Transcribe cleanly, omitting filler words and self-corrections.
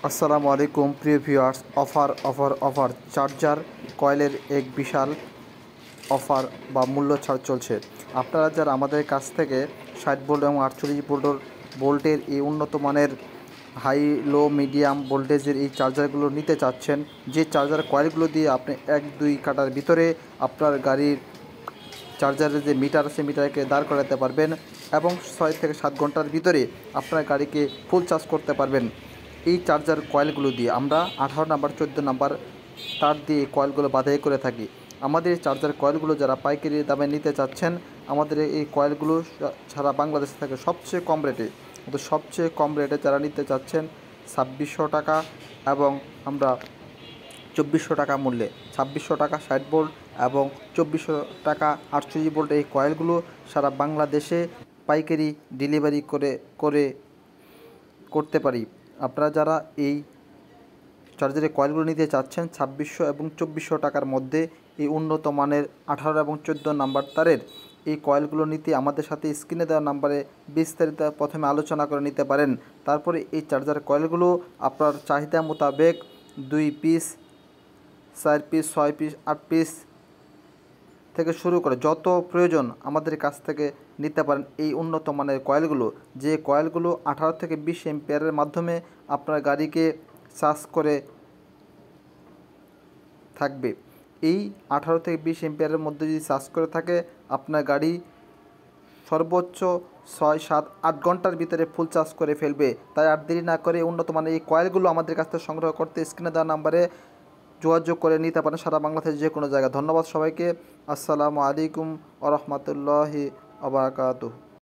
আসসালামু আলাইকুম প্রিয় ভিউয়ার্স। অফার চার্জার কয়েলের এক বিশাল অফার বা মূল্য ছাড় চলছে। আপনারা যারা আমাদের কাছ থেকে 60 ভোল্ট এবং 48 ভোল্টের এই উন্নত মানের হাই লো মিডিয়াম ভোল্টেজের এই চার্জারগুলো নিতে চাচ্ছেন, যে চার্জার কয়েলগুলো দিয়ে আপনি 1-2 কাটার ভিতরে আপনার গাড়ির চার্জারের যে মিটার আছে মিটারকে দাঁড় করাতে পারবেন এবং 6 থেকে 7 ঘন্টার ভিতরে আপনার গাড়িকে ফুল চার্জ করতে পারবেন। এই চার্জার কয়েলগুলো দিয়ে আমরা 18 নাম্বার 14 নাম্বার তার দিয়ে কয়েলগুলো বাঁধাই করে থাকি। আমাদের এই চার্জার কয়েলগুলো যারা পাইকারি দামে নিতে চাচ্ছেন, আমাদের এই কয়েলগুলো সারা বাংলাদেশ থেকে সবচেয়ে কম রেটে যারা নিতে চাচ্ছেন 2600 টাকা এবং আমরা 2400 টাকা মূল্যে, 2600 টাকা 60 ভোল্ট এবং 2400 টাকা 48 ভোল্ট এই কয়েলগুলো সারা বাংলাদেশে পাইকারি ডেলিভারি করতে পারি। আপনারা যারা এই চার্জারের কয়েলগুলো নিতে চাচ্ছেন 2600 এবং 2400 টাকার মধ্যে এই উন্নত মানের 18 এবং 14 নাম্বার তারের এই কয়েলগুলো নিতে আমাদের সাথে স্ক্রিনে দেওয়া নাম্বারে বিস্তারিত প্রথমে আলোচনা করে নিতে পারেন। তারপরে এই চার্জার কয়েলগুলো আপনার চাহিদা মোতাবেক 2 পিস, 4 পিস, 6 পিস, 8 পিস থেকে শুরু করে যত প্রয়োজন আমাদের কাছ থেকে নিতে পারেন এই উন্নত মানের কয়েলগুলো, যে কয়েলগুলো 18 থেকে 20 এম্পিয়ারের মাধ্যমে আপনার গাড়িকে চার্জ করে থাকবে। এই 18 থেকে 20 এম্পিয়ারের মধ্যে যদি চার্জ করে থাকে আপনার গাড়ি সর্বোচ্চ 6, 7, 8 ঘন্টার ভিতরে ফুল চার্জ করে ফেলবে। তাই আর দেরি না করে উন্নত মানের এই কয়েলগুলো আমাদের কাছ থেকে সংগ্রহ করতে স্ক্রিনে দেওয়া নাম্বারে যোগাযোগ করে নিতে পারেন সারা বাংলাদেশের যে কোনো জায়গায়। ধন্যবাদ সবাইকে। আসসালামু আলাইকুম ওয়া রাহমাতুল্লাহি ওয়া বারাকাতুহু।